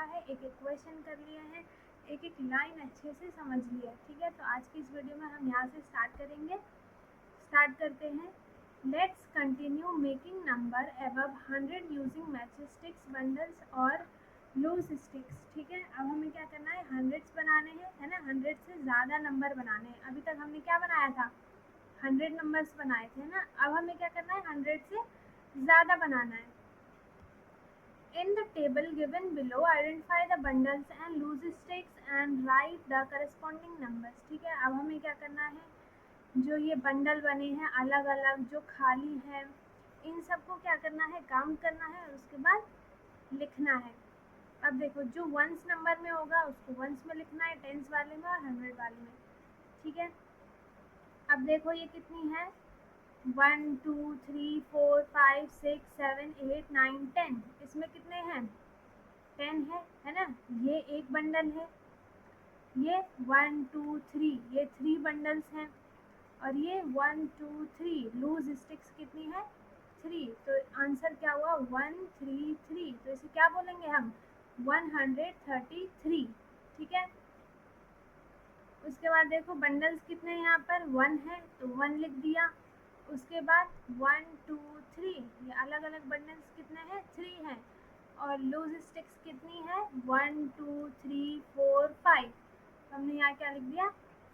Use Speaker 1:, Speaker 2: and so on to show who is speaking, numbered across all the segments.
Speaker 1: क्या है, एक इक्वेशन कर लिए हैं, एक एक लाइन अच्छे से समझ लिया। ठीक है, तो आज की इस वीडियो में हम यहाँ से स्टार्ट करेंगे। स्टार्ट करते हैं। Let's continue making number above 100 using match sticks, bundles और लूज स्टिक्स। ठीक है, अब हमें क्या करना है, हंड्रेड्स बनाने हैं, है ना। 100 से ज़्यादा नंबर बनाने हैं। अभी तक हमने क्या बनाया था, 100 नंबर्स बनाए थे ना। अब हमें क्या करना है, 100 से ज़्यादा बनाना है। In the table given below, identify the bundles and loose sticks and write the corresponding numbers। ठीक है, अब हमें क्या करना है, जो ये बंडल बने हैं अलग अलग, जो खाली है, इन सबको क्या करना है, काउंट करना है और उसके बाद लिखना है। अब देखो, जो वंस नंबर में होगा उसको वंस में लिखना है, टेंस वाले में और 100 वाले में। ठीक है, अब देखो ये कितनी है, 1 2 3 4 5 6 7 8 9 10। इसमें कितने हैं, 10 है ना। ये एक बंडल है, ये 1 2 3, ये 3 बंडल्स हैं, और ये 1 2 3 लूज स्टिक्स कितनी है, 3। तो आंसर क्या हुआ, 133। तो इसे क्या बोलेंगे हम, 133। ठीक है, उसके बाद देखो बंडल्स कितने हैं, यहाँ पर 1 है तो 1 लिख दिया। उसके बाद 1 2 3, ये अलग अलग बंडल्स कितने हैं, 3 हैं, और लूज स्टिक्स कितनी है, 1 2 3 4 5। हमने यहाँ क्या लिख दिया,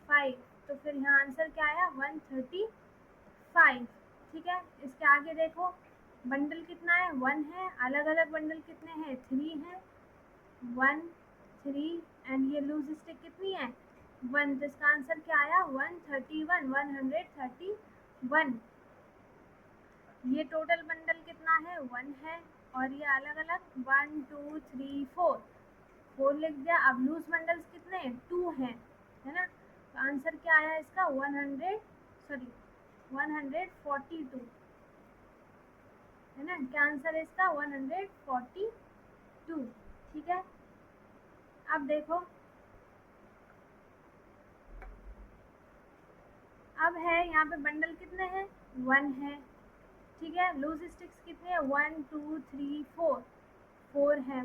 Speaker 1: 5। तो फिर यहाँ आंसर क्या आया, 135। ठीक है, इसके आगे देखो बंडल कितना है, 1 है, अलग अलग बंडल कितने हैं, 3 हैं, 1 3, एंड ये लूज स्टिक कितनी है, 1। तो इसका आंसर क्या आया, 131, 131। ये टोटल बंडल कितना है, 1 है, और ये अलग अलग 1 2 3 4 लिख दिया। अब लूज बंडल्स कितने हैं, 2 हैं, है ना। तो आंसर क्या आया इसका, 142, है ना। क्या आंसर है इसका, 142। ठीक है, अब देखो, अब है यहाँ पे बंडल कितने हैं, 1 है। ठीक है, लूज स्टिक्स कितने हैं, 1 2 3 4 है।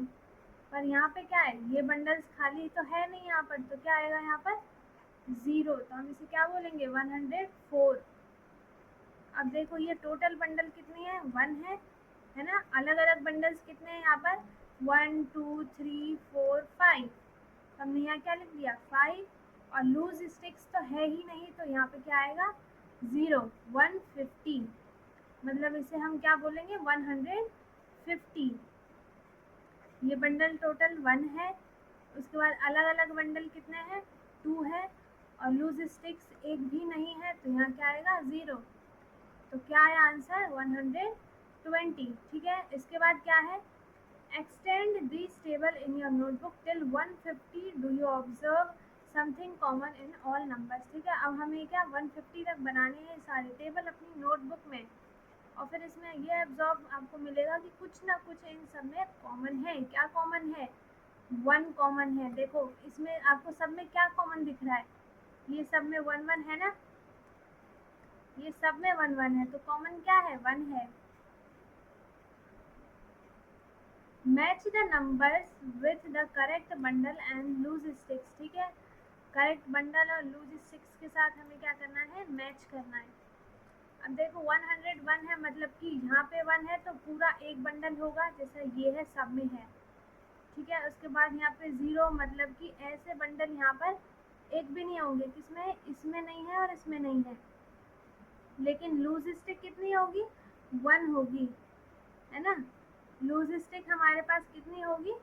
Speaker 1: पर यहाँ पे क्या है, ये बंडल्स खाली तो है नहीं यहाँ पर, तो क्या आएगा यहाँ पर, 0। तो हम इसे क्या बोलेंगे, 104। अब देखो ये टोटल बंडल कितनी है, 1 है ना। अलग अलग बंडल्स कितने हैं यहाँ पर, 1 2 3 4 5। हमने यहाँ क्या लिख दिया, 5, और लूज स्टिक्स तो है ही नहीं, तो यहाँ पे क्या आएगा, 0, 150। मतलब इसे हम क्या बोलेंगे, 150। ये बंडल टोटल 1 है। उसके बाद अलग अलग बंडल कितने हैं, 2 है, और लूज स्टिक्स एक भी नहीं है, तो यहाँ क्या आएगा, 0। तो क्या है आंसर, 120। ठीक है, इसके बाद क्या है, extend this table in your notebook till 150। Do you observe something common in all numbers. ठीक है, अब हमें क्या 150 तक बनाने हैं सारे टेबल अपनी नोटबुक में, और फिर इसमें ये ऑब्जर्व आपको मिलेगा कि कुछ ना कुछ इन सब में कॉमन है। क्या कॉमन है, 1 कॉमन है। देखो इसमें आपको सब में क्या कॉमन दिख रहा है, ये सब में 1 1 है ना, ये सब में 1 1 है, तो कॉमन क्या है, 1 है। Match the numbers with the correct bundle and loose sticks. ठीक है, करेक्ट बंडल और लूज स्टिक्स के साथ हमें क्या करना है, मैच करना है। अब देखो 101 है, मतलब कि यहाँ पे 1 है तो पूरा एक बंडल होगा, जैसे ये है सब में है। ठीक है, उसके बाद यहाँ पे 0, मतलब कि ऐसे बंडल यहाँ पर एक भी नहीं होंगे, किसमें, इसमें नहीं है और इसमें नहीं है। लेकिन लूज स्टिक कितनी होगी, 1 होगी, है ना। लूज स्टिक हमारे पास कितनी होगी,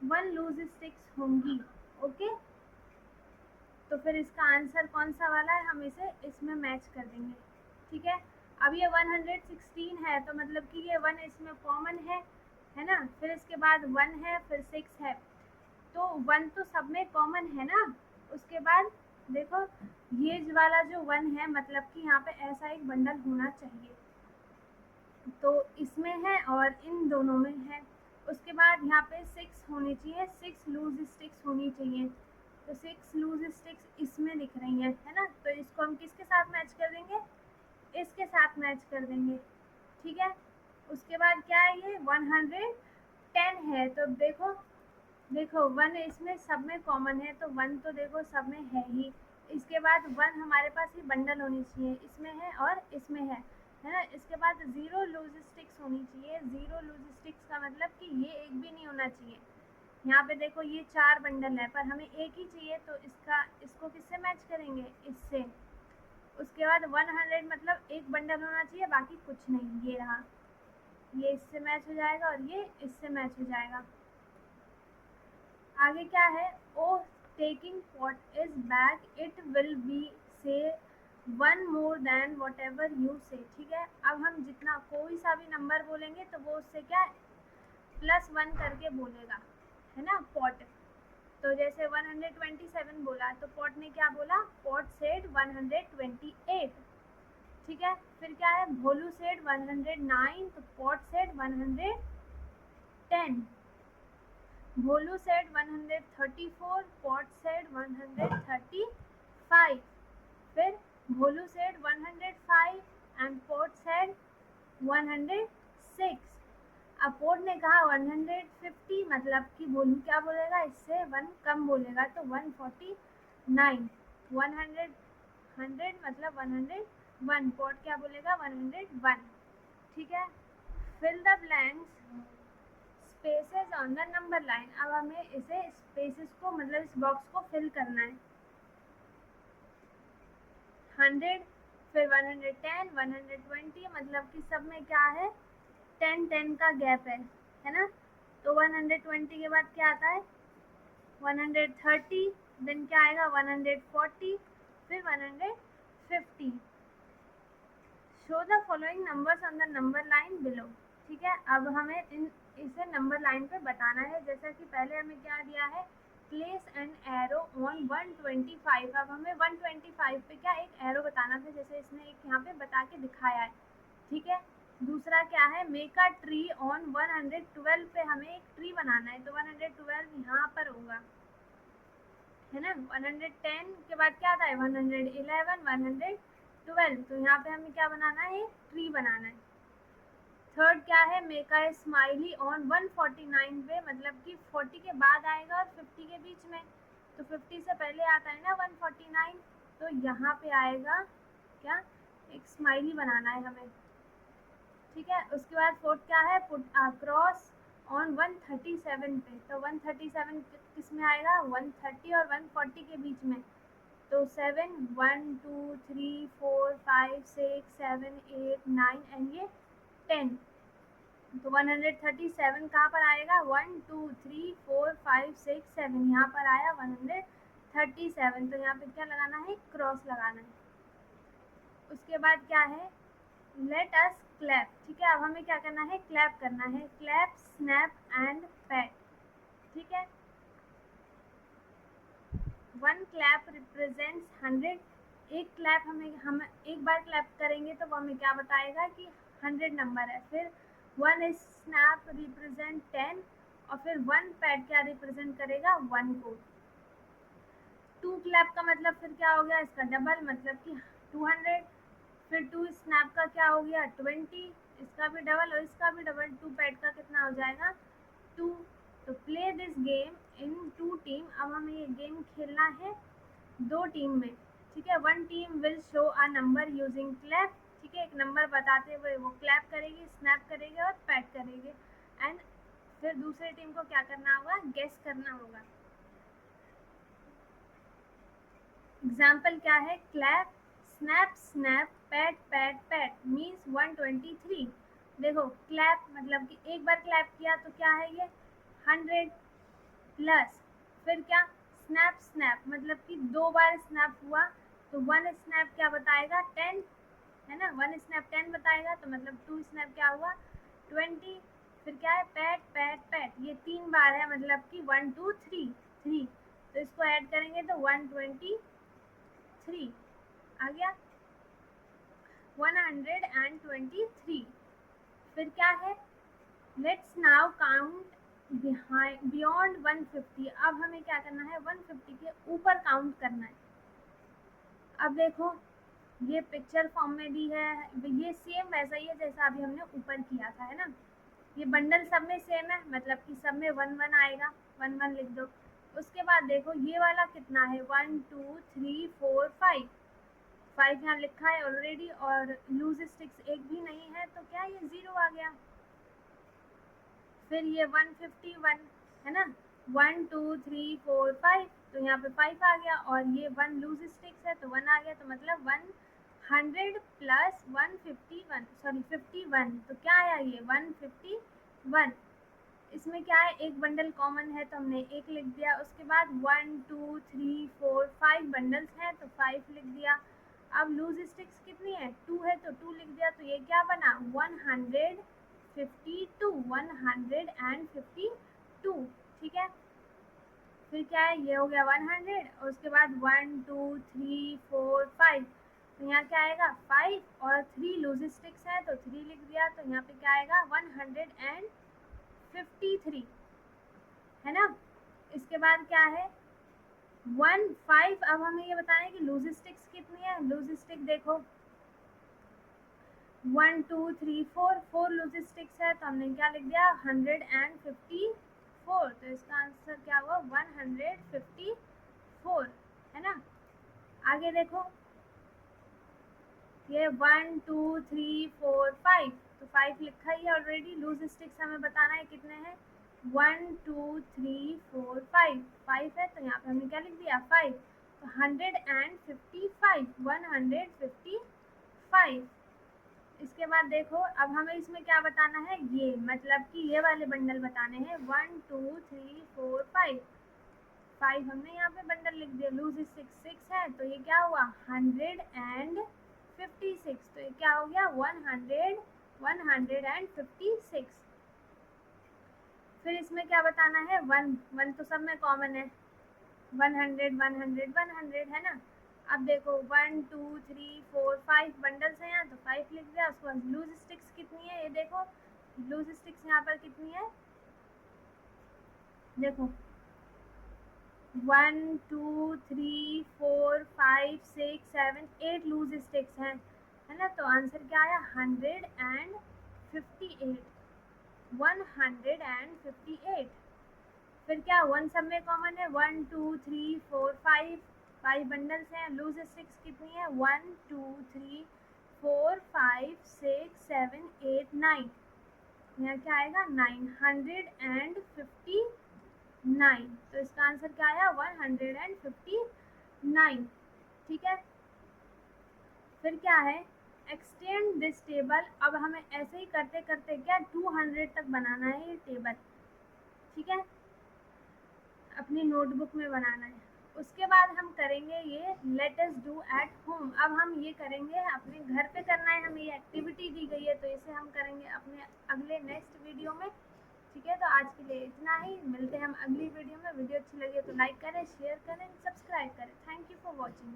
Speaker 1: 1 लूज स्टिक्स होंगी। ओके, तो फिर इसका आंसर कौन सा वाला है, हम इसे इसमें मैच कर देंगे। ठीक है, अब ये 116 है, तो मतलब कि ये 1 इसमें कॉमन है ना। फिर इसके बाद 1 है, फिर 6 है, तो 1 तो सब में कॉमन है ना। उसके बाद देखो ये वाला जो 1 है, मतलब कि यहाँ पे ऐसा एक बंडल होना चाहिए, तो इसमें है और इन दोनों में है। उसके बाद यहाँ पे 6 होनी चाहिए, 6 लूज स्टिक्स होनी चाहिए, तो 6 लूज स्टिक्स इसमें दिख रही हैं, है ना। तो इसको हम किसके साथ मैच कर देंगे, इसके साथ मैच कर देंगे। ठीक है, उसके बाद क्या है, ये 110 है, तो देखो देखो 1 इसमें सब में कॉमन है, तो 1 तो देखो सब में है ही। इसके बाद 1 हमारे पास ये बंडल होनी चाहिए, इसमें है और इसमें है ना। इसके बाद 0 लूज स्टिक्स होनी चाहिए। 0 लूज स्टिक्स का मतलब कि ये एक भी नहीं होना चाहिए। यहाँ पे देखो ये 4 बंडल है, पर हमें एक ही चाहिए, तो इसको किससे मैच करेंगे, इससे। उसके बाद 100 मतलब एक बंडल होना चाहिए, बाकी कुछ नहीं। ये रहा, ये इससे मैच हो जाएगा और ये इससे मैच हो जाएगा। आगे क्या है, oh taking pot is back it will be say 1 more than whatever you say. ठीक है, अब हम जितना कोई सा भी नंबर बोलेंगे तो वो उससे क्या +1 करके बोलेगा, है ना। पॉट, तो जैसे 127 बोला तो पॉट ने क्या बोला, पॉट सेड 128। ठीक है, फिर क्या है, भोलू सेड 109, तो पॉट सेड 110। भोलू सेड 134, पॉट सेड 135। फिर भोलू सेड 105 एंड पॉट सेड 106। अब पॉट ने कहा 150, मतलब कि भोलू क्या बोलेगा, इससे 1 कम बोलेगा, तो 149। 100 मतलब 101, पॉट क्या बोलेगा, 101। ठीक है, fill the blanks spaces on the number line. अब हमें इसे स्पेसेस को, मतलब इस बॉक्स को फिल करना है। 100, फिर 110, 120, मतलब कि सब में क्या है, 10 का गैप है ना। तो 120 के बाद क्या आता है, 130, देन क्या आएगा, 140, फिर 150। Show the following numbers on the number line below. ठीक है, अब हमें इसे नंबर लाइन पे बताना है। जैसा कि पहले हमें क्या दिया है, प्लेस एन एरो ऑन 125। अब हमें 125 पे क्या एक एरो बताना था, जैसे इसने एक यहाँ पे बता के दिखाया है। ठीक है, दूसरा क्या है, मेक अ ट्री ऑन 112 पे हमें एक ट्री बनाना है, तो 112 यहाँ पर होगा, है ना। 110 के बाद क्या आता है, 111, 112, तो यहाँ पे हमें क्या बनाना है, ट्री बनाना है। थर्ड क्या है, मेक अ स्माइली ऑन 149 पे, मतलब कि 40 के बाद आएगा और 50 के बीच में, तो 50 से पहले आता है ना 149, तो यहाँ पे आएगा क्या, एक स्माइली बनाना है हमें। ठीक है, उसके बाद फोर्थ क्या है, पुट क्रॉस ऑन 137 पे, तो 137 किस में आएगा, 130 और 140 के बीच में, तो 7, 1 2 3 4 5 6 7 8 9 एंड ये 10, तो 137 कहाँ पर आएगा, 1 2 3 4 5 6 7, यहाँ पर आया 137, तो यहाँ पे क्या लगाना है, क्रॉस लगाना है। उसके बाद क्या है, लेट अस क्लैप। ठीक है, अब हमें क्या करना है, क्लैप करना है, क्लैप स्नैप एंड पैट। ठीक है, 1 क्लैप रिप्रेजेंट्स 100। एक क्लैप हम एक बार क्लैप करेंगे तो वो हमें क्या बताएगा कि 100 नंबर है। फिर 1 स्नैप रिप्रेजेंट 10, और फिर 1 पैट क्या रिप्रेजेंट करेगा, 1 को। 2 क्लैप का मतलब फिर क्या हो गया, इसका डबल, मतलब कि 200। फिर 2 स्नैप का क्या हो गया, 20, इसका भी डबल और इसका भी डबल। 2 पैट का कितना हो जाएगा, 2। तो play this game in 2 team. अब हमें ये गेम खेलना है 2 टीम में। ठीक है, 1 team will show a number using clap. ठीक है, एक नंबर बताते हुए वो क्लैप करेगी, स्नैप करेगी और पैट करेगी, एंड फिर दूसरे टीम को क्या करना होगा, गेस करना होगा। एग्जाम्पल क्या है, clap snap snap PAT PAT PAT means 123। देखो क्लैप मतलब कि एक बार क्लैप किया तो क्या है ये, 100 प्लस, फिर क्या, स्नैप स्नैप मतलब कि 2 बार स्नैप हुआ, तो 1 स्नैप क्या बताएगा, 10, है ना। 1 स्नैप 10 बताएगा, तो मतलब 2 स्नैप क्या हुआ, 20। फिर क्या है, पैट पैट पैट, ये 3 बार है, मतलब कि 1 2 3 3, तो इसको ऐड करेंगे तो 123 आ गया, 123। फिर क्या है, लेट्स नाउ काउंट बियॉन्ड 150। अब हमें क्या करना है, 150 के ऊपर काउंट करना है। अब देखो ये पिक्चर फॉर्म में भी है, ये सेम वैसा ही है जैसा अभी हमने ऊपर किया था, है ना। ये बंडल सब में सेम है, मतलब कि सब में 1 1 आएगा। 1 1 लिख दो। उसके बाद देखो ये वाला कितना है, 1 2 3 4 5, 5 यहाँ लिखा है ऑलरेडी और लूज स्टिक्स एक भी नहीं है, तो क्या ये 0 आ गया। फिर ये 151 है ना, 1 2 3 4 5, तो यहाँ पे 5 आ गया और ये 1 लूज स्टिक्स है तो 1 आ गया, तो मतलब 100 प्लस 151, सॉरी 51, तो क्या आया ये 151। इसमें क्या है, एक बंडल कॉमन है तो हमने एक लिख दिया। उसके बाद 1 2 3 4 5 बंडल्स हैं तो 5 लिख दिया। अब लूज स्टिक्स कितनी है, 2 है तो 2 लिख दिया, तो ये क्या बना 152, 152, ठीक है। फिर क्या है, ये हो गया 100 और उसके बाद 1 2 3 4 5, तो यहाँ क्या आएगा 5 और 3 लूज स्टिक्स है तो 3 लिख दिया, तो यहाँ पे क्या आएगा 153, है ना। इसके बाद क्या है 1 5, अब हमें ये बताना है कि लूज स्टिक्स कितनी है। लूज स्टिक देखो 1 2 3 4, 4 लूज स्टिक्स है तो हमने क्या लिख दिया 154, तो इसका आंसर क्या हुआ 154, है ना। आगे देखो ये 1 2 3 4 5, तो 5 लिखा ही है ऑलरेडी। लूज स्टिक्स हमें बताना है कितने हैं, 1 2 3 4 5, 5 है तो यहाँ पे हमने क्या लिख दिया 5, तो 155, 155। इसके बाद देखो अब हमें इसमें क्या बताना है, ये मतलब कि ये वाले बंडल बताने हैं 1 2 3 4 5, 5 हमने यहाँ पे बंडल लिख दिया। लूज स्टिक्स 6 है तो ये क्या हुआ 156, तो ये क्या हो गया 156। फिर इसमें क्या बताना है 1 1 तो सब में कॉमन है, 100 100 100, है ना। अब देखो 1 2 3 4 5 बंडल्स हैं यहाँ तो 5 लिख दिया। उसके बाद लूज स्टिक्स कितनी है, ये देखो लूज स्टिक्स यहाँ पर कितनी है, देखो 1 2 3 4 5 6 7 8 लूज स्टिक्स हैं, है ना। तो आंसर क्या आया 158, 158। फिर क्या 1 सब में कॉमन है, 1 2 3 4 5, 5 बंडल्स हैं। लूज स्टिक्स कितनी है 1 2 3 4 5 6 7 8 9, यहाँ क्या आएगा 959, तो इसका आंसर क्या आया 159, ठीक है। फिर क्या है एक्सटेंड दिस टेबल, अब हमें ऐसे ही करते करते क्या 200 तक बनाना है ये टेबल, ठीक है, अपनी नोटबुक में बनाना है। उसके बाद हम करेंगे ये let us do at home. अब हम ये करेंगे अपने घर पे करना है, हमें ये एक्टिविटी दी गई है तो इसे हम करेंगे अपने अगले नेक्स्ट वीडियो में, ठीक है। तो आज के लिए इतना ही, मिलते हैं हम अगली वीडियो में। वीडियो अच्छी लगे तो लाइक करें, शेयर करें, सब्सक्राइब करें। Thank you for watching.